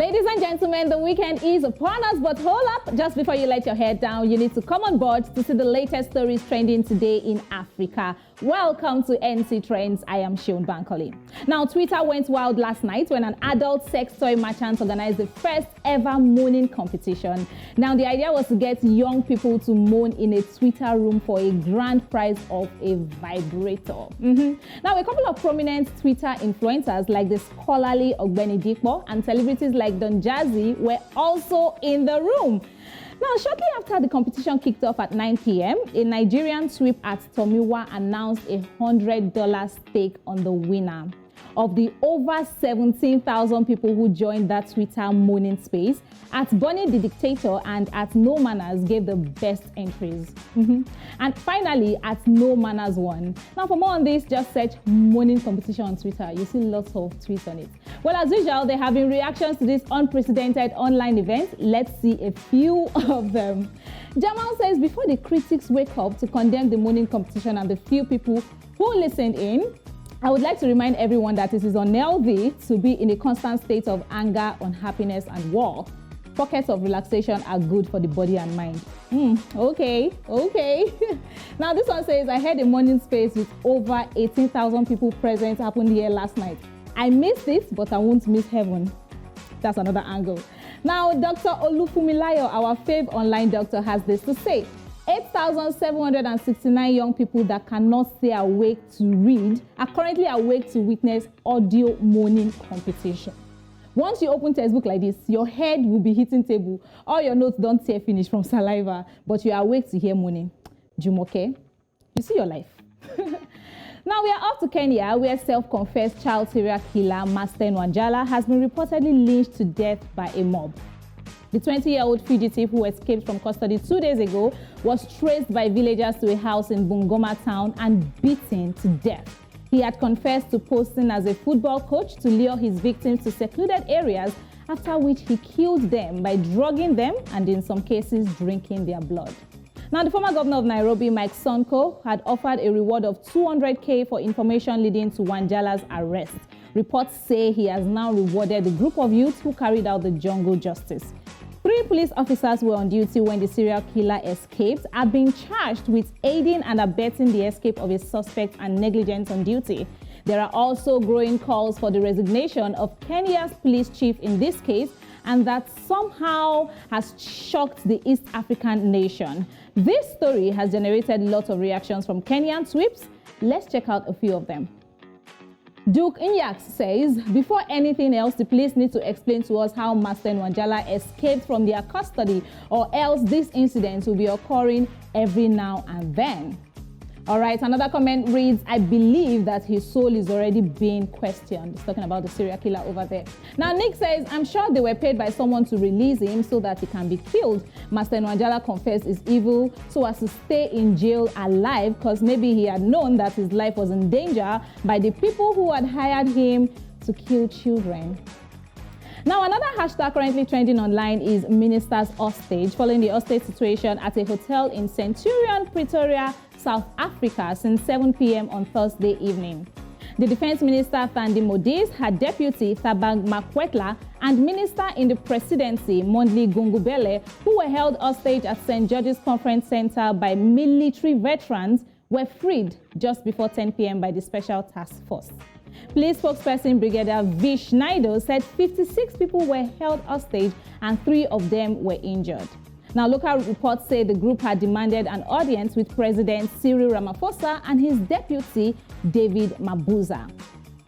Ladies and gentlemen, the weekend is upon us, but hold up, just before you let your head down, you need to come on board to see the latest stories trending today in Africa. Welcome to NC Trendz. I am Seun Bankole. Now, Twitter went wild last night when an adult sex toy merchant organized the first ever moaning competition. Now, the idea was to get young people to moan in a Twitter room for a grand prize of a vibrator. Now, a couple of prominent Twitter influencers like the scholarly Ogbeni Dikpo and celebrities like Don Jazzy were also in the room. Now, shortly after the competition kicked off at 9 p.m., a Nigerian sweep at Tomiwa announced a $100 stake on the winner. Of the over 17,000 people who joined that Twitter moaning space, at Bonnie the Dictator and at No Manners gave the best entries. And finally, at No Manners won. Now, for more on this, just search moaning competition on Twitter. You see lots of tweets on it. Well, as usual, there have been reactions to this unprecedented online event. Let's see a few of them. Jamal says, before the critics wake up to condemn the moaning competition and the few people who listened in, I would like to remind everyone that it is unhealthy to be in a constant state of anger, unhappiness, and war. Pockets of relaxation are good for the body and mind. Okay. Now this one says, I had a morning space with over 18,000 people present happened here last night. I missed it, but I won't miss heaven. That's another angle. Now, Dr. Olufumilayo, our fave online doctor, has this to say. 8,769 young people that cannot stay awake to read are currently awake to witness audio moaning competition. Once you open textbook like this, your head will be hitting table. All your notes don't tear finish from saliva, but you are awake to hear moaning. Jumoke, you see your life. Now we are off to Kenya, where self-confessed child serial killer Masten Wanjala has been reportedly lynched to death by a mob. The 20-year-old fugitive who escaped from custody 2 days ago was traced by villagers to a house in Bungoma town and beaten to death. He had confessed to posing as a football coach to lure his victims to secluded areas, after which he killed them by drugging them and in some cases drinking their blood. Now, the former governor of Nairobi, Mike Sonko, had offered a reward of 200K for information leading to Wanjala's arrest. Reports say he has now rewarded the group of youths who carried out the jungle justice. 3 police officers were on duty when the serial killer escaped, are being charged with aiding and abetting the escape of a suspect and negligence on duty. There are also growing calls for the resignation of Kenya's police chief in this case, and that somehow has shocked the East African nation. This story has generated lots of reactions from Kenyan sweeps. Let's check out a few of them. Duke Inyax says, before anything else, the police need to explain to us how Masten Wanjala escaped from their custody, or else these incidents will be occurring every now and then. All right, another comment reads, I believe that his soul is already being questioned. He's talking about the serial killer over there. Now, Nick says, I'm sure they were paid by someone to release him so that he can be killed. Masten Wanjala confessed his evil so as to stay in jail alive, because maybe he had known that his life was in danger by the people who had hired him to kill children. Now, another hashtag currently trending online is Ministers Hostage, following the hostage situation at a hotel in Centurion, Pretoria, South Africa since 7 p.m. on Thursday evening. The Defense Minister Thandi Modise, her deputy Thabang Makwetla, and Minister in the Presidency Mondli Gungubele, who were held hostage at St. George's Conference Center by military veterans, were freed just before 10 p.m. by the Special Task Force. Police spokesperson Brigadier Vish Naido said 56 people were held hostage and 3 of them were injured. Now, local reports say the group had demanded an audience with President Cyril Ramaphosa and his deputy, David Mabuza.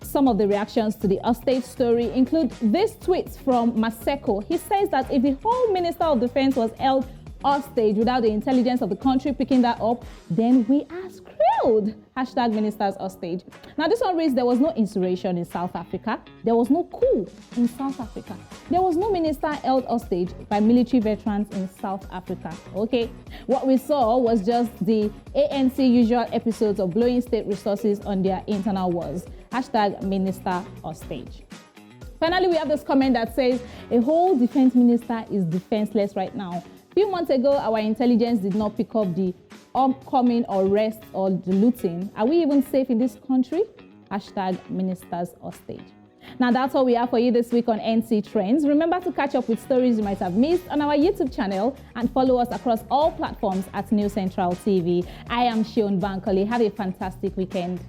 Some of the reactions to the hostage story include this tweet from Maseko. He says that if the whole Minister of Defense was held hostage without the intelligence of the country picking that up, then we are screwed. Hashtag Ministers Hostage. Now, this one reads, there was no insurrection in South Africa. There was no coup in South Africa. There was no minister held hostage by military veterans in South Africa. Okay. What we saw was just the ANC usual episodes of blowing state resources on their internal wars. Hashtag Minister Hostage. Finally, we have this comment that says, a whole defense minister is defenseless right now. A few months ago, our intelligence did not pick up the upcoming arrest or the looting. Are we even safe in this country? Hashtag Ministers Hostage. Now that's all we have for you this week on NC Trendz. Remember to catch up with stories you might have missed on our YouTube channel and follow us across all platforms at New Central TV. I am Seun Bankole. Have a fantastic weekend.